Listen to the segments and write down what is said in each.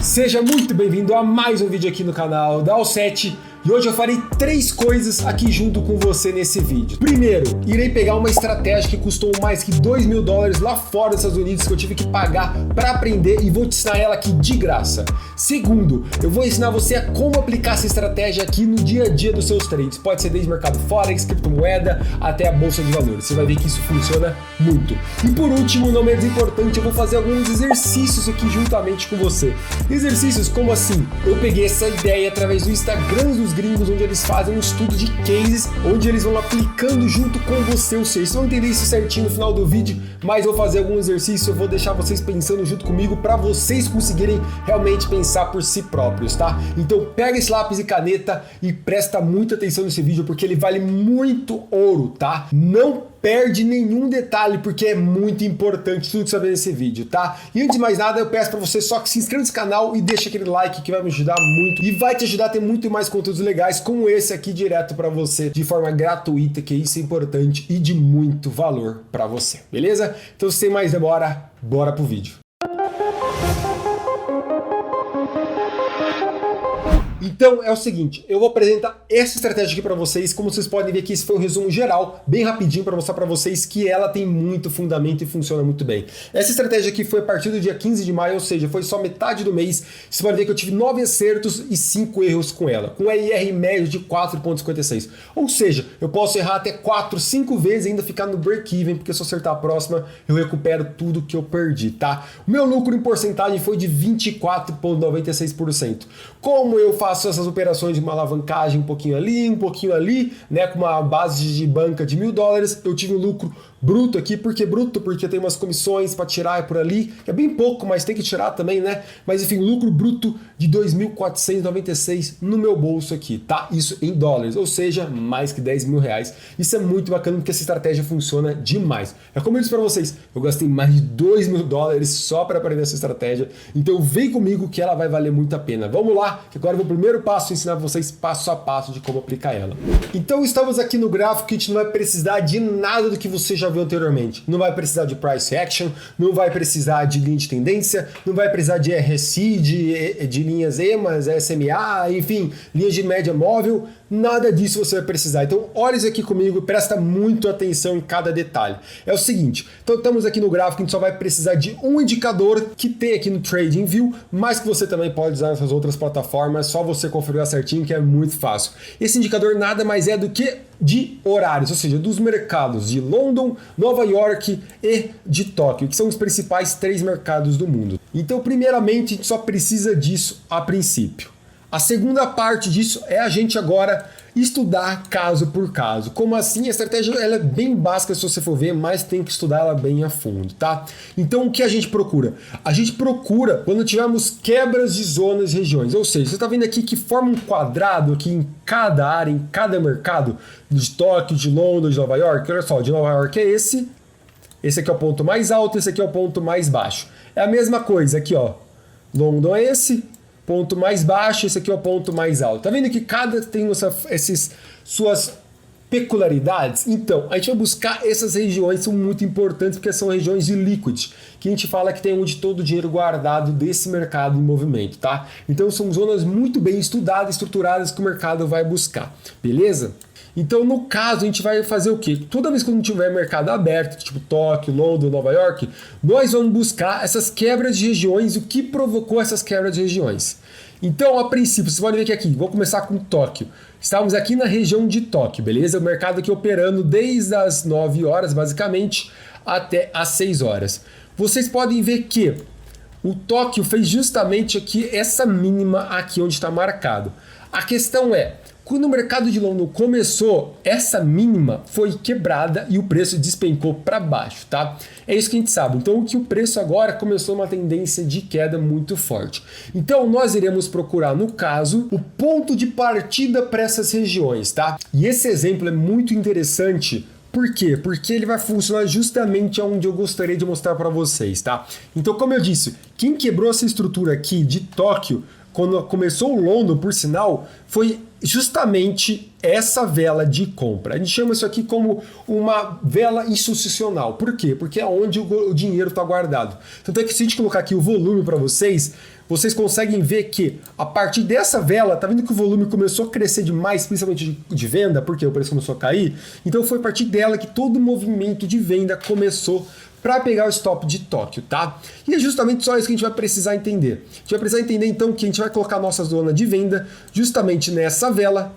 Seja muito bem-vindo a mais um vídeo aqui no canal da All7 e hoje eu farei 3 coisas aqui junto com você nesse vídeo. Primeiro, irei pegar uma estratégia que custou mais que $2.000 lá fora dos Estados Unidos que eu tive que pagar para aprender e vou te ensinar ela aqui de graça. Segundo, eu vou ensinar você a como aplicar essa estratégia aqui no dia a dia dos seus trades. Pode ser desde mercado forex, criptomoeda até a bolsa de valores. Você vai ver que isso funciona muito. E por último, não menos importante, eu vou fazer alguns exercícios aqui juntamente com você. Exercícios como assim? Eu peguei essa ideia através do Instagram dos gringos, onde eles fazem um estudo de cases, onde eles vão aplicando junto com você. Ou seja, vocês vão entender isso certinho no final do vídeo, mas eu vou fazer algum exercício, eu vou deixar vocês pensando junto comigo para vocês conseguirem realmente pensar por si próprios, tá? Então pega esse lápis e caneta e presta muita atenção nesse vídeo, porque ele vale muito ouro, tá? Não perde nenhum detalhe, porque é muito importante tudo que você vai ver nesse vídeo, tá? E antes de mais nada, eu peço para você só que se inscreva nesse canal e deixa aquele like que vai me ajudar muito e vai te ajudar a ter muito mais conteúdos legais como esse aqui direto para você de forma gratuita, que isso é importante e de muito valor para você, beleza? Então sem mais demora, bora pro vídeo. Então é o seguinte, eu vou apresentar essa estratégia aqui para vocês. Como vocês podem ver aqui, esse foi um resumo geral, bem rapidinho, para mostrar para vocês que ela tem muito fundamento e funciona muito bem. Essa estratégia aqui foi a partir do dia 15 de maio, ou seja, foi só metade do mês. Você pode ver que eu tive 9 acertos e 5 erros com ela, com RR médio de 4,56. Ou seja, eu posso errar até 4, 5 vezes e ainda ficar no break-even, porque se eu acertar a próxima, eu recupero tudo que eu perdi, tá? O meu lucro em porcentagem foi de 24,96%. Como eu faço essas operações de uma alavancagem um pouquinho ali, né, com uma base de banca de $1.000, eu tive um lucro bruto aqui. Por que bruto? Porque tem umas comissões para tirar por ali, que é bem pouco, mas tem que tirar também, né? Mas enfim, lucro bruto de 2.496 no meu bolso aqui, tá? Isso em dólares, ou seja, mais que R$10.000. Isso é muito bacana porque essa estratégia funciona demais. É como eu disse para vocês, eu gastei mais de $2.000 só para aprender essa estratégia, então vem comigo que ela vai valer muito a pena. Vamos lá, que agora eu vou primeiro passo ensinar vocês passo a passo de como aplicar ela. Então estamos aqui no gráfico que a gente não vai precisar de nada do que você já viu anteriormente. Não vai precisar de price action, não vai precisar de linha de tendência, não vai precisar de RSI, de linhas EMAs, SMA, enfim, linhas de média móvel, nada disso você vai precisar. Então olha isso aqui comigo, presta muito atenção em cada detalhe. É o seguinte, então estamos aqui no gráfico, a gente só vai precisar de um indicador que tem aqui no TradingView, mas que você também pode usar nessas outras plataformas, só você configurar certinho que é muito fácil. Esse indicador nada mais é do que de horários, ou seja, dos mercados de London, Nova York e de Tóquio, que são os principais 3 mercados do mundo. Então, primeiramente, a gente só precisa disso a princípio. A segunda parte disso é a gente agora estudar caso por caso. Como assim? A estratégia ela é bem básica se você for ver, mas tem que estudar ela bem a fundo, tá? Então o que a gente procura? A gente procura quando tivermos quebras de zonas e regiões, ou seja, você está vendo aqui que forma um quadrado aqui em cada área, em cada mercado, de Tóquio, de Londres, de Nova York. Olha só, de Nova York é esse aqui é o ponto mais alto, esse aqui é o ponto mais baixo. É a mesma coisa aqui, ó. London é esse ponto mais baixo, esse aqui é o ponto mais alto. Tá vendo que cada tem essas suas peculiaridades? Então, a gente vai buscar essas regiões, são muito importantes porque são regiões de liquid, que a gente fala que tem onde todo o dinheiro guardado desse mercado em movimento, tá? Então são zonas muito bem estudadas, estruturadas que o mercado vai buscar, beleza? Então, no caso, a gente vai fazer o quê? Toda vez que não tiver mercado aberto, tipo Tóquio, Londres, Nova York, nós vamos buscar essas quebras de regiões, o que provocou essas quebras de regiões. Então, a princípio, vocês podem ver que aqui, vou começar com Tóquio. Estamos aqui na região de Tóquio, beleza? O mercado aqui operando desde as 9 horas, basicamente, até as 6 horas. Vocês podem ver que o Tóquio fez justamente aqui essa mínima aqui onde está marcado. A questão é, quando o mercado de London começou, essa mínima foi quebrada e o preço despencou para baixo, tá? É isso que a gente sabe. Então, o preço agora começou uma tendência de queda muito forte. Então, nós iremos procurar, no caso, o ponto de partida para essas regiões, tá? E esse exemplo é muito interessante. Por quê? Porque ele vai funcionar justamente onde eu gostaria de mostrar para vocês, tá? Então, como eu disse, quem quebrou essa estrutura aqui de Tóquio quando começou o London, por sinal, foi justamente essa vela de compra. A gente chama isso aqui como uma vela institucional. Por quê? Porque é onde o dinheiro está guardado. Tanto é que se a gente colocar aqui o volume para vocês conseguem ver que a partir dessa vela, tá vendo que o volume começou a crescer demais, principalmente de venda, porque o preço começou a cair? Então foi a partir dela que todo o movimento de venda começou para pegar o stop de Tóquio, tá? E é justamente só isso que a gente vai precisar entender. A gente vai precisar entender então que a gente vai colocar a nossa zona de venda justamente nessa vela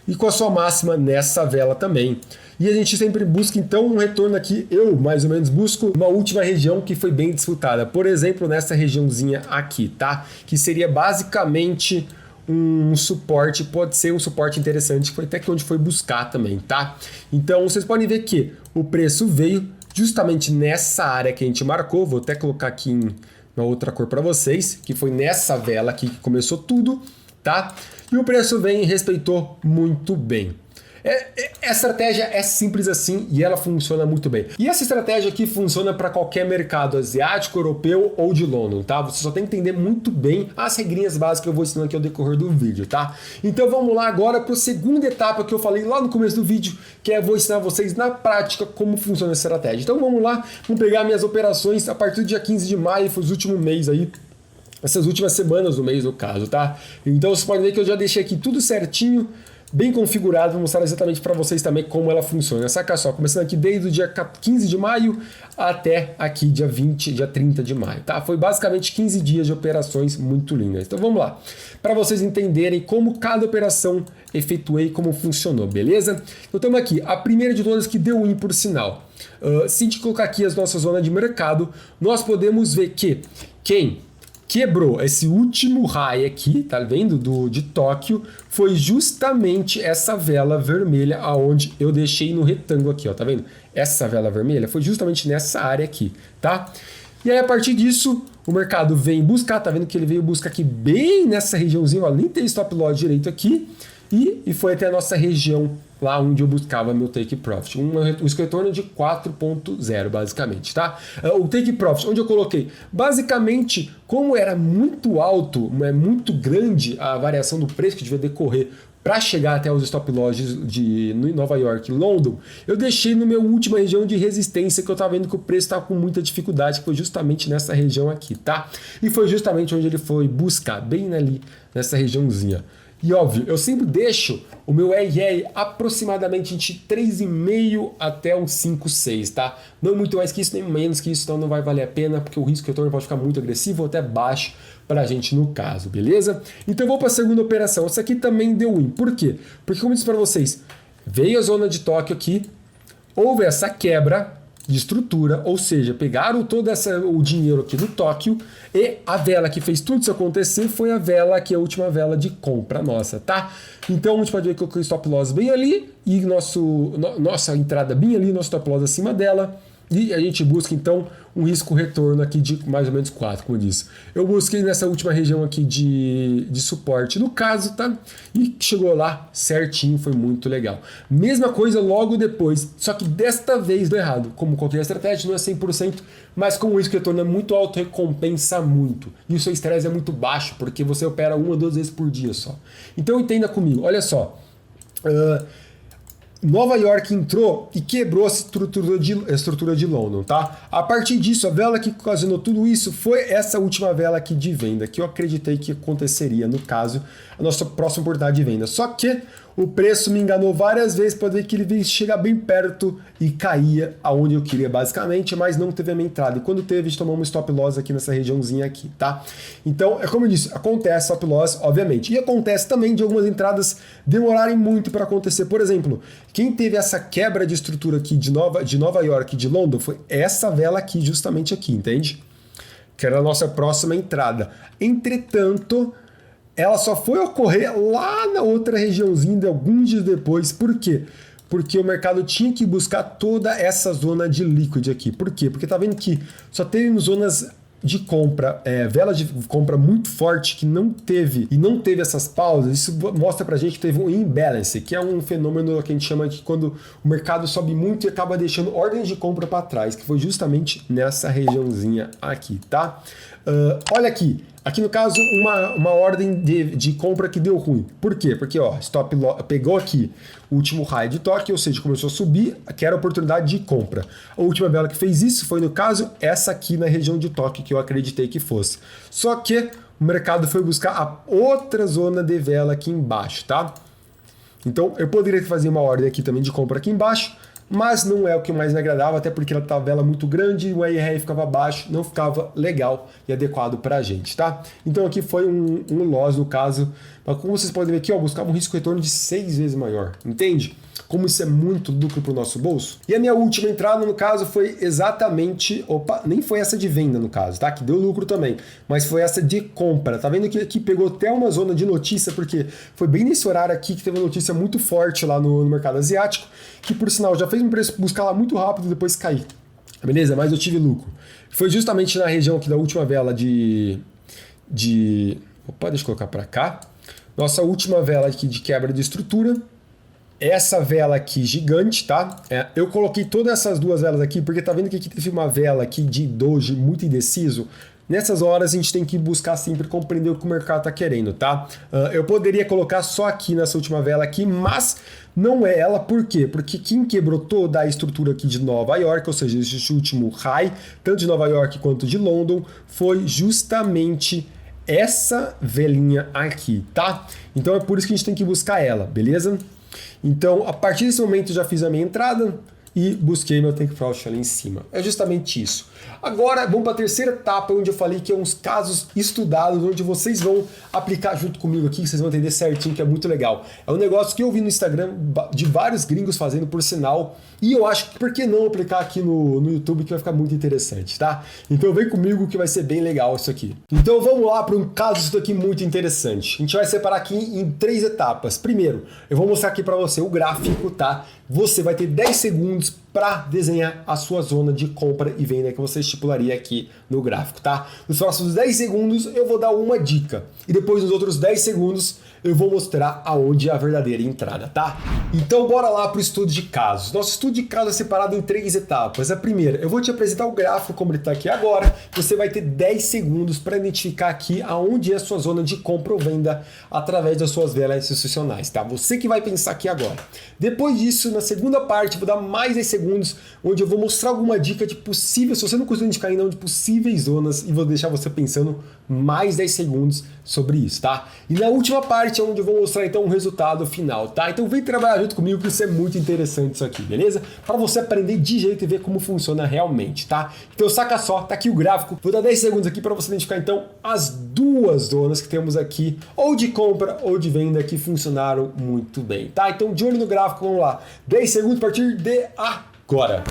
e com a sua máxima nessa vela também. E a gente sempre busca então um retorno aqui, eu mais ou menos busco uma última região que foi bem disputada, por exemplo nessa regiãozinha aqui, tá? Que seria basicamente um suporte, pode ser um suporte interessante, que foi até que onde foi buscar também, tá? Então vocês podem ver que o preço veio justamente nessa área que a gente marcou, vou até colocar aqui em uma outra cor para vocês, que foi nessa vela aqui que começou tudo, tá? E o preço vem e respeitou muito bem. A estratégia é simples assim e ela funciona muito bem. E essa estratégia aqui funciona para qualquer mercado asiático, europeu ou de London, tá? Você só tem que entender muito bem as regrinhas básicas que eu vou ensinando aqui ao decorrer do vídeo, tá? Então vamos lá agora para a segunda etapa que eu falei lá no começo do vídeo, que é vou ensinar vocês na prática como funciona essa estratégia. Então vamos lá, vamos pegar minhas operações a partir do dia 15 de maio, foi os últimos meses aí, essas últimas semanas do mês no caso, tá? Então vocês podem ver que eu já deixei aqui tudo certinho, bem configurado, vou mostrar exatamente para vocês também como ela funciona. Saca só, começando aqui desde o dia 15 de maio até aqui dia 30 de maio, tá? Foi basicamente 15 dias de operações muito lindas. Então vamos lá, para vocês entenderem como cada operação efetuei, como funcionou, beleza? Então estamos aqui, a primeira de todas que deu win por sinal. Se a gente colocar aqui as nossas zonas de mercado, nós podemos ver que quem quebrou esse último high aqui, tá vendo? De Tóquio, foi justamente essa vela vermelha aonde eu deixei no retângulo aqui, ó, tá vendo? Essa vela vermelha foi justamente nessa área aqui, tá? E aí a partir disso, o mercado vem buscar, tá vendo que ele veio buscar aqui bem nessa regiãozinha, ó, nem tem stop loss direito aqui, e foi até a nossa região lá onde eu buscava meu take profit, um retorno de 4.0 basicamente, tá? O take profit, onde eu coloquei, basicamente, como era muito alto, muito grande a variação do preço que devia decorrer para chegar até os stop loss de Nova York e London, eu deixei no meu última região de resistência que eu estava vendo que o preço estava com muita dificuldade, que foi justamente nessa região aqui, tá? E foi justamente onde ele foi buscar, bem ali nessa regiãozinha. E óbvio, eu sempre deixo o meu RR aproximadamente entre 3,5 até uns 5,6, tá? Não muito mais que isso, nem menos que isso, então não vai valer a pena, porque o risco de retorno pode ficar muito agressivo ou até baixo pra gente no caso, beleza? Então eu vou para a segunda operação. Essa aqui também deu win. Por quê? Porque como eu disse para vocês, veio a zona de Tóquio aqui, houve essa quebra de estrutura, ou seja, pegaram todo o dinheiro aqui do Tóquio e a vela que fez tudo isso acontecer foi a vela que é a última vela de compra nossa, tá? Então a gente pode ver que eu coloquei o stop loss bem ali e nossa entrada bem ali, nosso stop loss acima dela. E a gente busca então um risco retorno aqui de mais ou menos 4, como eu disse. Eu busquei nessa última região aqui de suporte no caso, tá? E chegou lá certinho, foi muito legal. Mesma coisa logo depois, só que desta vez deu errado. Como qualquer estratégia, não é 100%, mas como o risco retorno é muito alto, recompensa muito. E o seu estresse é muito baixo, porque você opera 1 ou 2 vezes por dia só. Então entenda comigo, olha só. Nova York entrou e quebrou a estrutura de London, tá? A partir disso, a vela que ocasionou tudo isso foi essa última vela aqui de venda, que eu acreditei que aconteceria, no caso, a nossa próxima oportunidade de venda. Só que o preço me enganou várias vezes, pode ver que ele veio chegar bem perto e caía aonde eu queria basicamente, mas não teve a minha entrada. E quando teve, a gente tomou um stop loss aqui nessa regiãozinha aqui, tá? Então, é como eu disse, acontece stop loss, obviamente. E acontece também de algumas entradas demorarem muito para acontecer. Por exemplo, quem teve essa quebra de estrutura aqui de Nova York e de London foi essa vela aqui, justamente aqui, entende? Que era a nossa próxima entrada. Entretanto, ela só foi ocorrer lá na outra regiãozinha de alguns dias depois. Por quê? Porque o mercado tinha que buscar toda essa zona de liquid aqui. Por quê? Porque tá vendo que só teve zonas de compra, vela de compra muito forte que não teve essas pausas. Isso mostra pra gente que teve um imbalance, que é um fenômeno que a gente chama de quando o mercado sobe muito e acaba deixando ordens de compra para trás, que foi justamente nessa regiãozinha aqui, tá? Olha aqui, Aqui no caso, uma ordem de compra que deu ruim. Por quê? Porque ó, stop loss pegou aqui o último high de toque, ou seja, começou a subir, que era a oportunidade de compra. A última vela que fez isso foi, no caso, essa aqui na região de toque que eu acreditei que fosse. Só que o mercado foi buscar a outra zona de vela aqui embaixo, tá? Então eu poderia fazer uma ordem aqui também de compra aqui embaixo, mas não é o que mais me agradava, até porque ela estava vela muito grande, o RR ficava baixo, não ficava legal e adequado para a gente, tá? Então aqui foi um loss no caso, mas como vocês podem ver aqui, ó, buscava um risco retorno de 6 vezes maior, entende? Como isso é muito lucro para o nosso bolso. E a minha última entrada, no caso, foi exatamente... Opa, nem foi essa de venda, no caso, tá? Que deu lucro também. Mas foi essa de compra. Tá vendo que aqui pegou até uma zona de notícia, porque foi bem nesse horário aqui que teve uma notícia muito forte lá no mercado asiático, que, por sinal, já fez um preço buscar lá muito rápido e depois cair. Beleza? Mas eu tive lucro. Foi justamente na região aqui da última vela Opa, deixa eu colocar para cá. Nossa última vela aqui de quebra de estrutura. Essa vela aqui gigante, tá? Eu coloquei todas essas duas velas aqui porque tá vendo que aqui teve uma vela aqui de doji muito indeciso. Nessas horas a gente tem que buscar sempre compreender o que o mercado tá querendo, tá? Eu poderia colocar só aqui nessa última vela aqui, mas não é ela. Por quê? Porque quem quebrou toda a estrutura aqui de Nova York, ou seja, esse último high, tanto de Nova York quanto de London, foi justamente essa velinha aqui, tá? Então é por isso que a gente tem que buscar ela, beleza? Então, a partir desse momento, eu já fiz a minha entrada e busquei meu take profit ali em cima. É justamente isso. Agora, vamos para a terceira etapa, onde eu falei que é uns casos estudados, onde vocês vão aplicar junto comigo aqui, vocês vão entender certinho, que é muito legal. É um negócio que eu vi no Instagram de vários gringos fazendo, por sinal, e eu acho que por que não aplicar aqui no YouTube, que vai ficar muito interessante, tá? Então vem comigo que vai ser bem legal isso aqui. Então vamos lá para um caso isso daqui muito interessante. A gente vai separar aqui em 3 etapas. Primeiro, eu vou mostrar aqui para você o gráfico, tá? Você vai ter 10 segundos para desenhar a sua zona de compra e venda que você estipularia aqui no gráfico, tá? Nos próximos 10 segundos eu vou dar uma dica e depois nos outros 10 segundos eu vou mostrar aonde é a verdadeira entrada, tá? Então bora lá para o estudo de casos. Nosso estudo de casos é separado em 3 etapas. A primeira, eu vou te apresentar o gráfico como ele está aqui agora. Você vai ter 10 segundos para identificar aqui aonde é a sua zona de compra ou venda através das suas velas institucionais, tá? Você que vai pensar aqui agora. Depois disso, na segunda parte, eu vou dar mais 10 segundos, onde eu vou mostrar alguma dica de possível, se você não conseguir identificar ainda, de possíveis zonas, e vou deixar você pensando mais 10 segundos sobre isso, tá? E na última parte é onde eu vou mostrar então o resultado final, tá? Então vem trabalhar junto comigo, que isso é muito interessante isso aqui, beleza? Para você aprender de jeito e ver como funciona realmente, tá? Então saca só, tá aqui o gráfico, vou dar 10 segundos aqui para você identificar então as duas zonas que temos aqui, ou de compra ou de venda, que funcionaram muito bem, tá? Então de olho no gráfico, vamos lá, 10 segundos a partir de agora.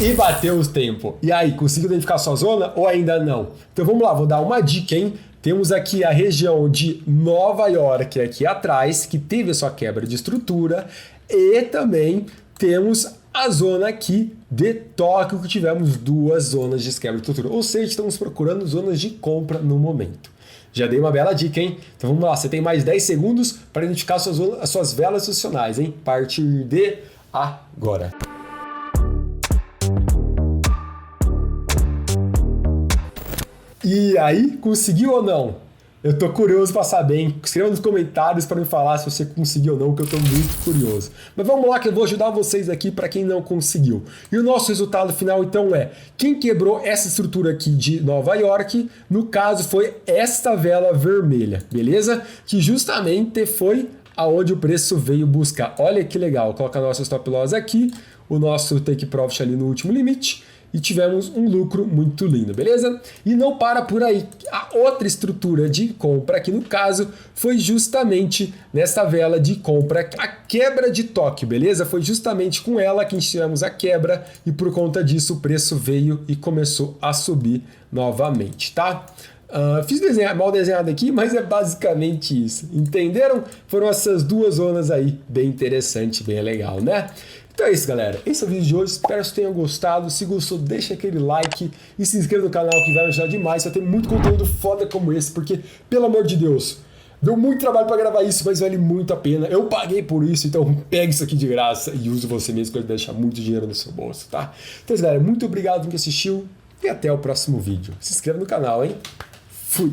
E bateu os tempos. E aí, conseguiu identificar a sua zona ou ainda não? Então vamos lá, vou dar uma dica, hein? Temos aqui a região de Nova York aqui atrás, que teve a sua quebra de estrutura, e também temos a zona aqui de Tóquio, que tivemos duas zonas de quebra de estrutura. Ou seja, estamos procurando zonas de compra no momento. Já dei uma bela dica, hein? Então vamos lá, você tem mais 10 segundos para identificar as suas velas institucionais, hein? A partir de agora. E aí, conseguiu ou não? Eu tô curioso para saber, hein? Escreva nos comentários para me falar se você conseguiu ou não, que eu tô muito curioso. Mas vamos lá que eu vou ajudar vocês aqui para quem não conseguiu. E o nosso resultado final então é, quem quebrou essa estrutura aqui de Nova York, no caso foi esta vela vermelha, beleza? Que justamente foi aonde o preço veio buscar. Olha que legal, coloca nosso stop loss aqui, o nosso take profit ali no último limite, e tivemos um lucro muito lindo, beleza? E não para por aí. A outra estrutura de compra aqui no caso foi justamente nessa vela de compra, a quebra de Tóquio, beleza? Foi justamente com ela que tivemos a quebra e por conta disso o preço veio e começou a subir novamente, tá? Fiz mal desenhado aqui, mas é basicamente isso. Entenderam? Foram essas duas zonas aí, bem interessante, bem legal, né? Então é isso, galera. Esse é o vídeo de hoje. Espero que vocês tenham gostado. Se gostou, deixa aquele like e se inscreva no canal, que vai me ajudar demais. Vai ter muito conteúdo foda como esse, porque, pelo amor de Deus, Deu muito trabalho para gravar isso, mas vale muito a pena. Eu paguei por isso, então pegue isso aqui de graça e use você mesmo, que vai deixar muito dinheiro no seu bolso, tá? Então, galera, muito obrigado por quem assistiu e até o próximo vídeo. Se inscreva no canal, hein? Fui!